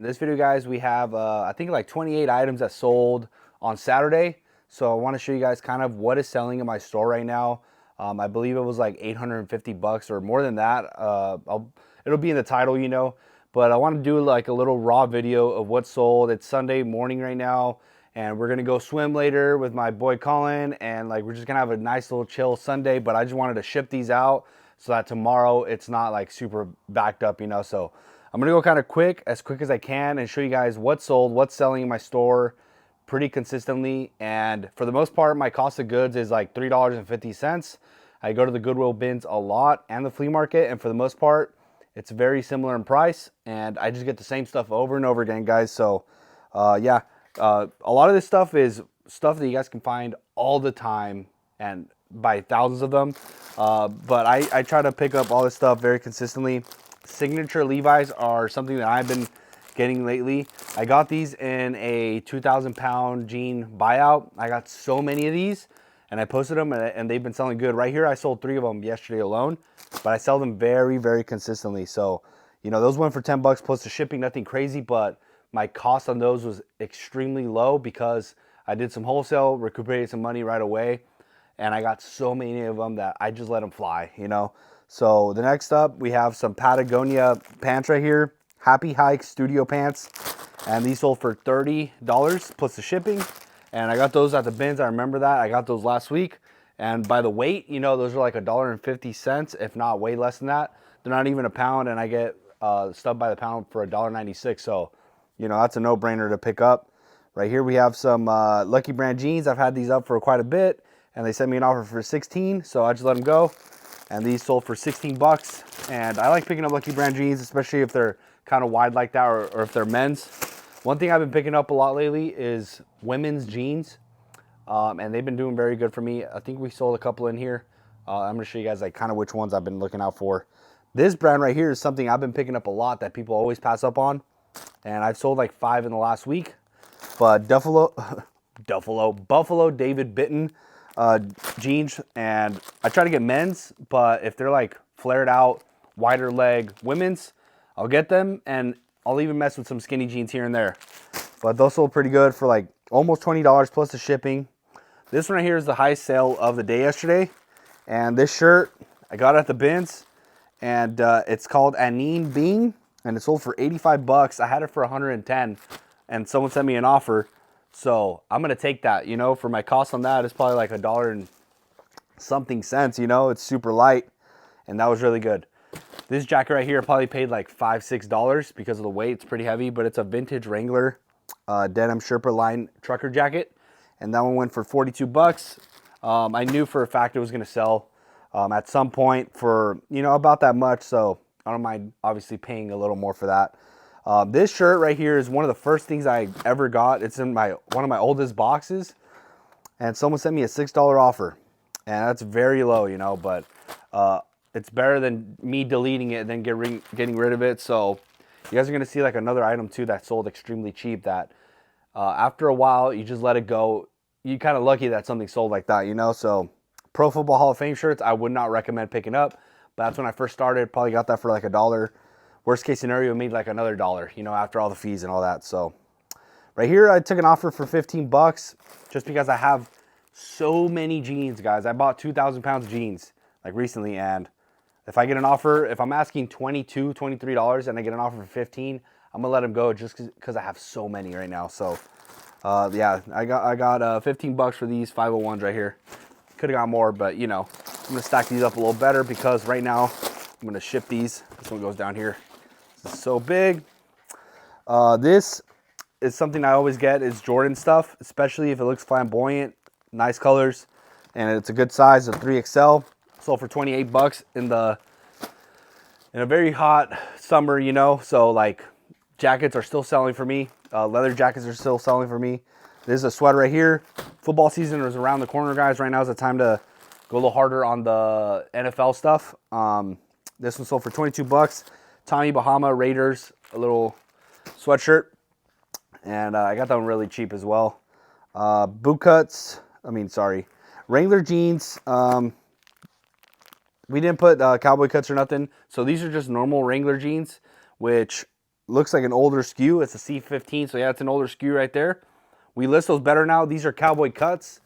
In this video, guys, we have, I think like 28 items that sold on Saturday. So I want to show you guys kind of what is selling in my store right now. I believe it was like 850 bucks or more than that. It'll be in the title, you know. But I want to do like a little raw video of what sold. It's Sunday morning right now, and we're gonna go swim later with my boy Colin, and like we're just gonna have a nice little chill Sunday. But I just wanted to ship these out so that tomorrow it's not like super backed up, you know. So I'm gonna go kind of quick, as quick as I can, and show you guys what sold, what's selling in my store pretty consistently. And for the most part, my cost of goods is like $3.50. I go to the Goodwill bins a lot and the flea market, and for the most part, it's very similar in price, and I just get the same stuff over and over again, guys. So yeah, a lot of this stuff is stuff that you guys can find all the time and buy thousands of them. But I try to pick up all this stuff very consistently. Signature Levi's are something that I've been getting lately. I got these in a 2,000 pound jean buyout. I got so many of these, and I posted them, and they've been selling good. Right here, I sold 3 of them yesterday alone, but I sell them very, very consistently. So, you know, those went for 10 bucks plus the shipping, nothing crazy, but my cost on those was extremely low because I did some wholesale, recuperated some money right away, and I got so many of them that I just let them fly, you know. So the next up, we have some Patagonia pants right here, Happy Hike Studio pants, and these sold for $30 plus the shipping. And I got those at the bins. I remember that. I got those last week. And by the weight, you know, those are like $1.50, if not way less than that. They're not even a pound, and I get stuff by the pound for $1.96. So, you know, that's a no-brainer to pick up. Right here we have some Lucky Brand jeans. I've had these up for quite a bit, and they sent me an offer for 16, so I just let them go. And these sold for 16 bucks. And I like picking up Lucky Brand jeans, especially if they're kind of wide like that, or if they're men's. One thing I've been picking up a lot lately is women's jeans. And they've been doing very good for me. I think we sold a couple in here. I'm gonna show you guys like kind of which ones I've been looking out for. This brand right here is something I've been picking up a lot that people always pass up on. And I've sold like 5 in the last week. But Buffalo David Bitten jeans, and I try to get men's, but if they're like flared out, wider leg women's, I'll get them, and I'll even mess with some skinny jeans here and there. But those sold pretty good for like almost $20 plus the shipping. This one right here is the highest sale of the day yesterday, and this shirt I got at the bins, and it's called Anine Bean, and it sold for 85 bucks. I had it for 110, and someone sent me an offer. So I'm gonna take that, you know, for my cost on that, it's probably like $1 and something cents, you know, it's super light, and that was really good. This jacket right here probably paid like $5-6 because of the weight. It's pretty heavy, but it's a vintage Wrangler denim Sherpa line trucker jacket, and that one went for 42 bucks. I knew for a fact it was gonna sell at some point for, you know, about that much, so I don't mind obviously paying a little more for that. This shirt right here is one of the first things I ever got. It's in one of my oldest boxes, and someone sent me a $6 offer, and that's very low, you know, but it's better than me deleting it and then getting rid of it. So you guys are gonna see like another item too that sold extremely cheap that after a while you just let it go. You're kind of lucky that something sold like that, you know. So Pro Football Hall of Fame shirts I would not recommend picking up, but that's when I first started. Probably got that for like $1. Worst case scenario, made like another $1, you know, after all the fees and all that. So right here, I took an offer for 15 bucks just because I have so many jeans, guys. I bought 2,000 pounds of jeans like recently, and if I get an offer, if I'm asking $22, $23 and I get an offer for 15, I'm gonna let them go just because I have so many right now. So yeah, I got 15 bucks for these 501s right here. Could have got more, but you know, I'm gonna stack these up a little better because right now I'm gonna ship these. This one goes down here. This is so big. This is something I always get is Jordan stuff, especially if it looks flamboyant, nice colors, and it's a good size, a 3XL. Sold for 28 bucks in a very hot summer, you know. So like jackets are still selling for me. Leather jackets are still selling for me. This is a sweater right here. Football season is around the corner, guys. Right now is the time to go a little harder on the NFL stuff. This one sold for 22 bucks. Tommy Bahama Raiders, a little sweatshirt. And I got that one really cheap as well. Wrangler jeans. We didn't put cowboy cuts or nothing. So these are just normal Wrangler jeans, which looks like an older SKU. It's a C15, so yeah, it's an older SKU right there. We list those better now. These are cowboy cuts.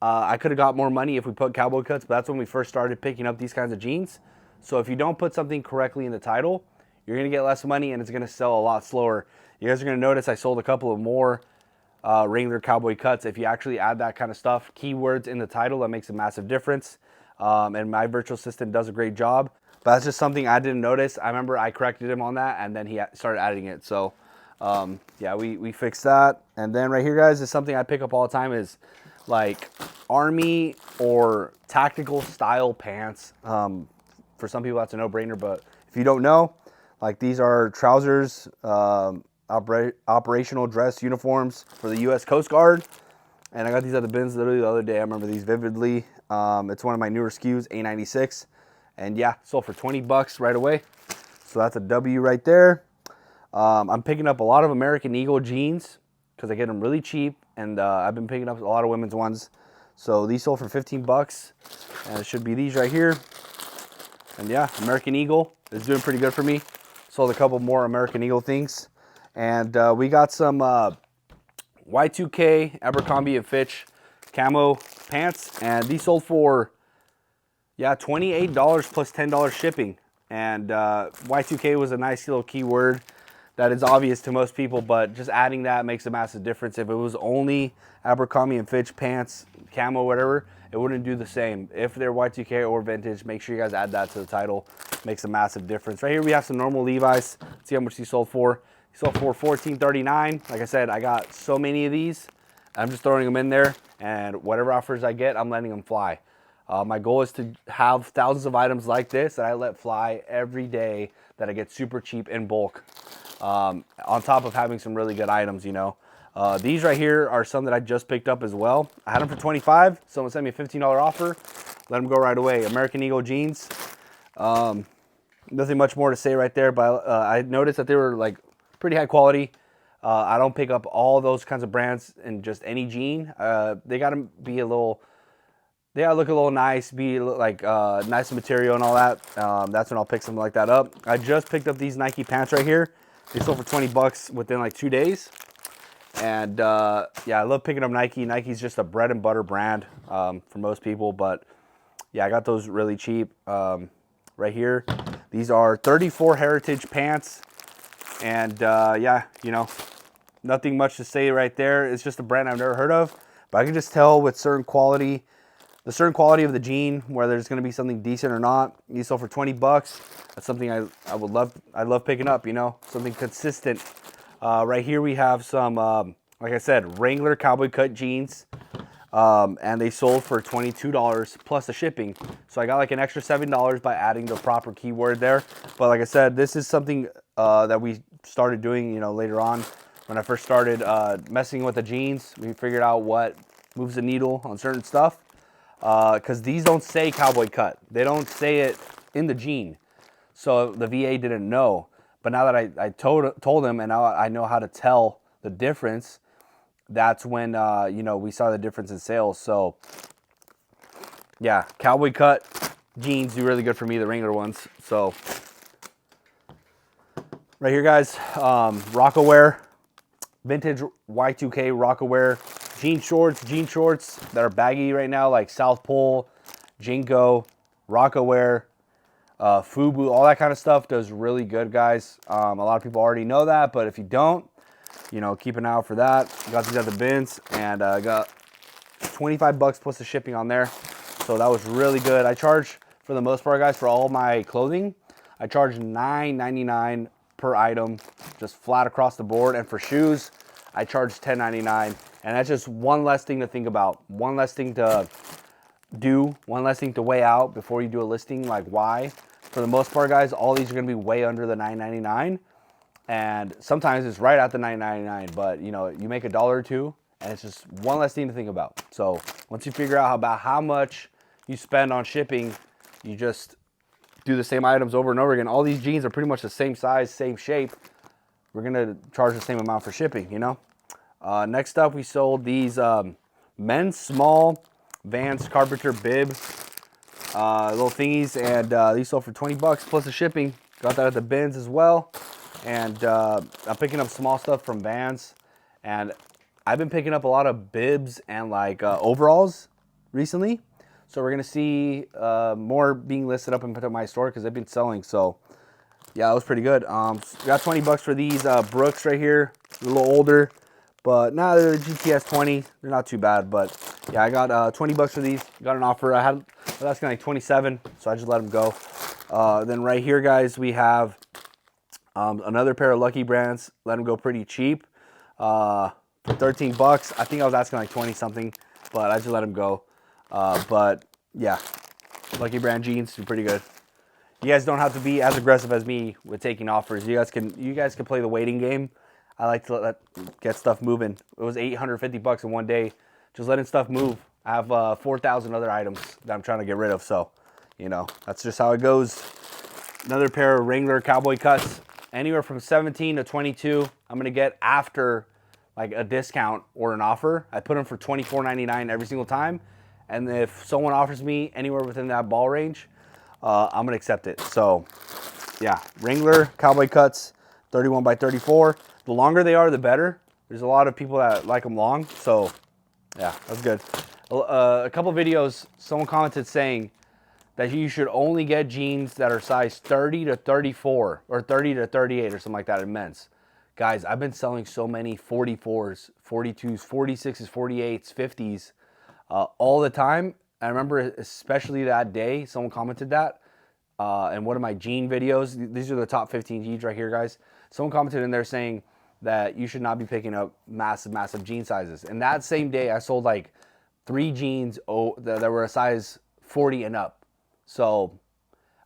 I could have got more money if we put cowboy cuts, but that's when we first started picking up these kinds of jeans. So if you don't put something correctly in the title, you're going to get less money and it's going to sell a lot slower. You guys are going to notice I sold a couple of more Wrangler cowboy cuts. If you actually add that kind of stuff, keywords in the title, that makes a massive difference. And my virtual assistant does a great job. But that's just something I didn't notice. I remember I corrected him on that, and then he started adding it. So yeah, we fixed that. And then right here, guys, is something I pick up all the time, is like army or tactical style pants. For some people, that's a no-brainer, but if you don't know, like these are trousers, operational dress uniforms for the U.S. Coast Guard. And I got these at the bins literally the other day. I remember these vividly. It's one of my newer SKUs, A96. And yeah, sold for 20 bucks right away. So that's a W right there. I'm picking up a lot of American Eagle jeans because I get them really cheap. And I've been picking up a lot of women's ones. So these sold for 15 bucks. And it should be these right here. And yeah, American Eagle is doing pretty good for me. Sold a couple more American Eagle things. And we got some Y2K Abercrombie & Fitch camo pants. And these sold for, yeah, $28 plus $10 shipping. And Y2K was a nice little keyword that is obvious to most people, but just adding that makes a massive difference. If it was only Abercrombie & Fitch pants, camo, whatever, it wouldn't do the same. If they're Y2K or vintage, make sure you guys add that to the title. Makes a massive difference. Right here we have some normal Levi's. Let's see how much these sold for. These sold for $14.39. Like I said, I got so many of these. I'm just throwing them in there, and whatever offers I get, I'm letting them fly. My goal is to have thousands of items like this that I let fly every day, that I get super cheap in bulk. On top of having some really good items, you know. These right here are some that I just picked up as well. I had them for 25. Someone sent me a $15 offer. Let them go right away. American Eagle jeans. Nothing much more to say right there, but I noticed that they were like pretty high quality. I don't pick up all those kinds of brands in just any jean. They got to be a little, they gotta look a little nice, be like nice material and all that. That's when I'll pick something like that up. I just picked up these Nike pants right here. They sold for 20 bucks within like 2 days. And yeah, I love picking up Nike. Nike's just a bread and butter brand for most people. But yeah, I got those really cheap right here. These are 34 Heritage pants. And yeah, you know, nothing much to say right there. It's just a brand I've never heard of. But I can just tell with certain quality, the certain quality of the jean, whether there's going to be something decent or not. These sold for 20 bucks. That's something I love picking up, you know, something consistent. Right here we have some, like I said, Wrangler cowboy cut jeans. And they sold for $22 plus the shipping. So I got like an extra $7 by adding the proper keyword there. But like I said, this is something that we started doing, you know, later on. When I first started messing with the jeans, we figured out what moves the needle on certain stuff. Because these don't say cowboy cut. They don't say it in the jean. So the VA didn't know. But now that I told them, and now I know how to tell the difference, that's when, you know, we saw the difference in sales. So yeah, cowboy cut jeans do really good for me, the Wrangler ones. So right here, guys, Rockaware, vintage Y2K Rockaware jean shorts that are baggy right now, like South Pole, Jinko, Rockaware, Fubu, all that kind of stuff does really good, guys. A lot of people already know that, but if you don't, you know, keep an eye out for that. Got these at the bins, and got 25 bucks plus the shipping on there. So that was really good. I charge, for the most part, guys, for all my clothing, I charge $9.99 per item, just flat across the board. And for shoes, I charge $10.99. And that's just one less thing to think about, one less thing to do, one less thing to weigh out before you do a listing. Like, why? For the most part, guys, all these are going to be way under the $9.99. And sometimes it's right at the $9.99, but you know, you make $1 or $2, and it's just one less thing to think about. So once you figure out about how much you spend on shipping, you just do the same items over and over again. All these jeans are pretty much the same size, same shape. We're gonna charge the same amount for shipping, you know. Next up, we sold these men's small Vans Carpenter bib little thingies, and these sold for 20 bucks plus the shipping. Got that at the bins as well. And I'm picking up small stuff from Vans, and I've been picking up a lot of bibs and like overalls recently. So we're gonna see more being listed up in my store because they've been selling. So yeah, that was pretty good. Got 20 bucks for these Brooks right here. A little older, but now they're GTS 20. They're not too bad, but yeah, I got 20 bucks for these. Got an offer. I was asking like 27, so I just let them go. Then right here, guys, we have another pair of Lucky Brands. Let them go pretty cheap. For 13 bucks. I think I was asking like 20 something, but I just let them go. But yeah, Lucky Brand jeans do pretty good. You guys don't have to be as aggressive as me with taking offers. You guys can play the waiting game. I like to get stuff moving. It was 850 bucks in one day, just letting stuff move. I have 4,000 other items that I'm trying to get rid of, so you know that's just how it goes. Another pair of Wrangler cowboy cuts, anywhere from 17 to 22. I'm gonna get after like a discount or an offer. I put them for $24.99 every single time, and if someone offers me anywhere within that ball range, I'm gonna accept it. So yeah, Wrangler cowboy cuts, 31 by 34. The longer they are, the better. There's a lot of people that like them long, so yeah, that's good. A couple videos, someone commented saying that you should only get jeans that are size 30 to 34 or 30 to 38 or something like that in men's. Guys, I've been selling so many 44s, 42s, 46s, 48s, 50s all the time. I remember especially that day, someone commented that in one of my jean videos. These are the top 15 jeans right here, guys. Someone commented in there saying that you should not be picking up massive jean sizes. And that same day, I sold like 3 jeans that were a size 40 and up. So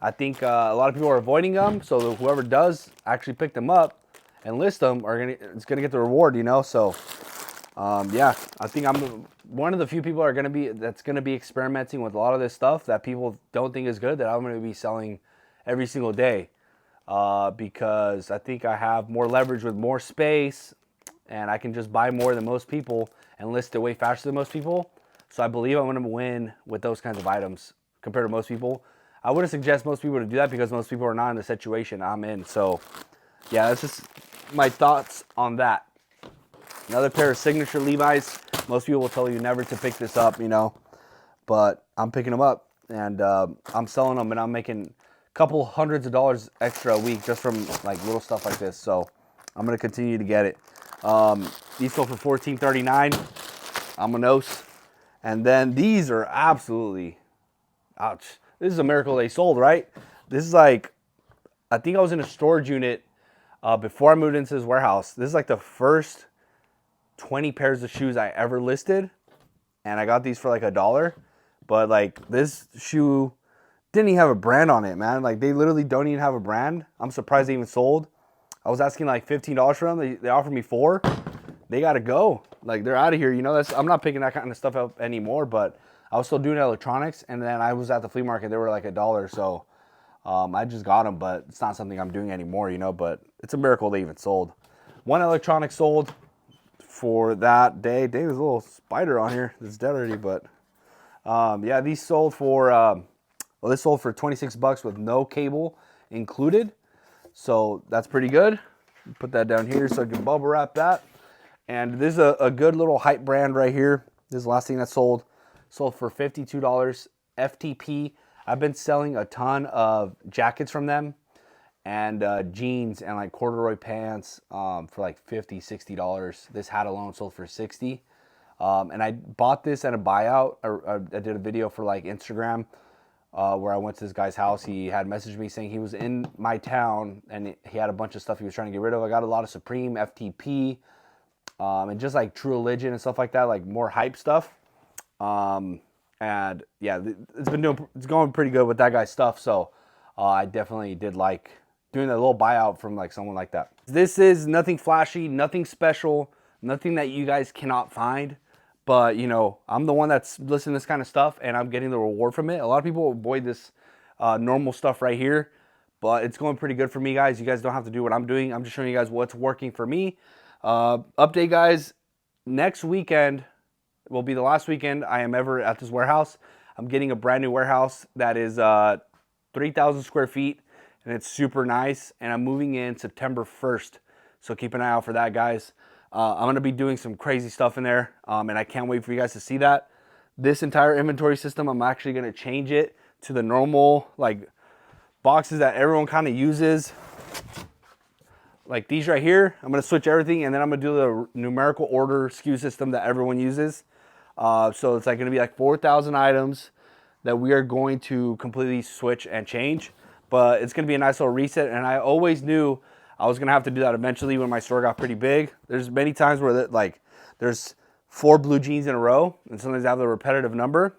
I think a lot of people are avoiding them. So whoever does actually pick them up and list them is gonna get the reward, you know. So yeah, I think I'm one of the few people that's gonna be experimenting with a lot of this stuff that people don't think is good, that I'm gonna be selling every single day, because I think I have more leverage with more space, and I can just buy more than most people and list it way faster than most people. So I believe I'm gonna win with those kinds of items compared to most people. I wouldn't suggest most people to do that because most people are not in the situation I'm in. So yeah, that's just my thoughts on that. Another pair of signature Levi's. Most people will tell you never to pick this up, you know, but I'm picking them up, and I'm selling them, and I'm making a couple hundreds of dollars extra a week just from like little stuff like this. So I'm gonna continue to get it. These go for $14.39. I'm a nose. And then these are absolutely, ouch. This is a miracle they sold, right? This is like, I think I was in a storage unit before I moved into this warehouse. This is like the first 20 pairs of shoes I ever listed, and I got these for like $1. But like this shoe didn't even have a brand on it, man. Like they literally don't even have a brand. I'm surprised they even sold. I was asking like $15 for them. They offered me $4. They gotta go. Like they're out of here. You know, I'm not picking that kind of stuff up anymore. But I was still doing electronics, and then I was at the flea market. They were like $1, so I just got them. But it's not something I'm doing anymore, you know. But it's a miracle they even sold. One electronic sold for that day. There's a little spider on here. It's dead already, but yeah, these sold for well, this sold for 26 bucks with no cable included. So that's pretty good. Put that down here so I can bubble wrap that. And this is a good little hype brand right here. This is the last thing that sold. Sold for $52. FTP. I've been selling a ton of jackets from them, and jeans and like corduroy pants for like $50, $60. This hat alone sold for $60. And I bought this at a buyout. I did a video for like Instagram where I went to this guy's house. He had messaged me saying he was in my town and he had a bunch of stuff he was trying to get rid of. I got a lot of Supreme, FTP, and just like True Religion and stuff like that, like more hype stuff. And yeah, it's going pretty good with that guy's stuff. So I definitely did like doing a little buyout from like someone like that. This is nothing flashy, nothing special, nothing that you guys cannot find. But you know, I'm the one that's listening to this kind of stuff, and I'm getting the reward from it. A lot of people avoid this normal stuff right here, but it's going pretty good for me, guys. You guys don't have to do what I'm doing. I'm just showing you guys what's working for me. Update, guys. Next weekend will be the last weekend I am ever at this warehouse. I'm getting a brand new warehouse that is 3,000 square feet. and it's super nice. And I'm moving in September 1st, so keep an eye out for that, guys. I'm gonna be doing some crazy stuff in there, and I can't wait for you guys to see that. This entire inventory system, I'm actually gonna change it to the normal like boxes that everyone kind of uses. Like these right here, I'm gonna switch everything, and then I'm gonna do the numerical order SKU system that everyone uses. So it's like gonna be like 4,000 items that we are going to completely switch and change. But it's gonna be a nice little reset, and I always knew I was gonna have to do that eventually when my store got pretty big. There's many times where there's 4 blue jeans in a row, and sometimes I have the repetitive number,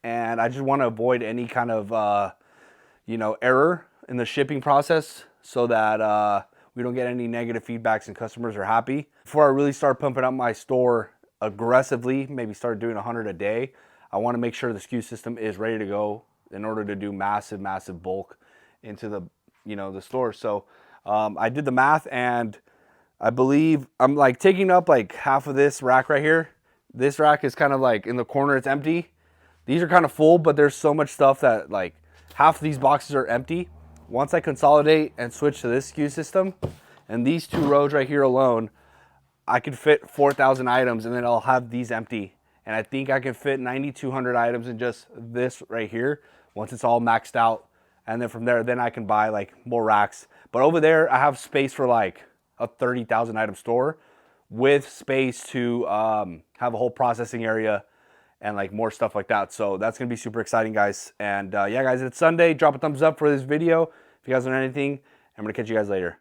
and I just want to avoid any kind of error in the shipping process, so that we don't get any negative feedbacks and customers are happy. Before I really start pumping up my store aggressively, maybe start doing 100 a day, I want to make sure the SKU system is ready to go in order to do massive bulk into the store. So I did the math, and I believe I'm like taking up like half of this rack right here. This rack is kind of like in the corner, it's empty. These are kind of full, but there's so much stuff that like half of these boxes are empty. Once I consolidate and switch to this SKU system, and these 2 rows right here alone, I could fit 4,000 items, and then I'll have these empty. And I think I can fit 9,200 items in just this right here once it's all maxed out. And then from there, then I can buy like more racks. But over there, I have space for like a 30,000 item store with space to have a whole processing area and like more stuff like that. So that's gonna be super exciting, guys. And yeah, guys, it's Sunday. Drop a thumbs up for this video if you guys want anything. I'm gonna catch you guys later.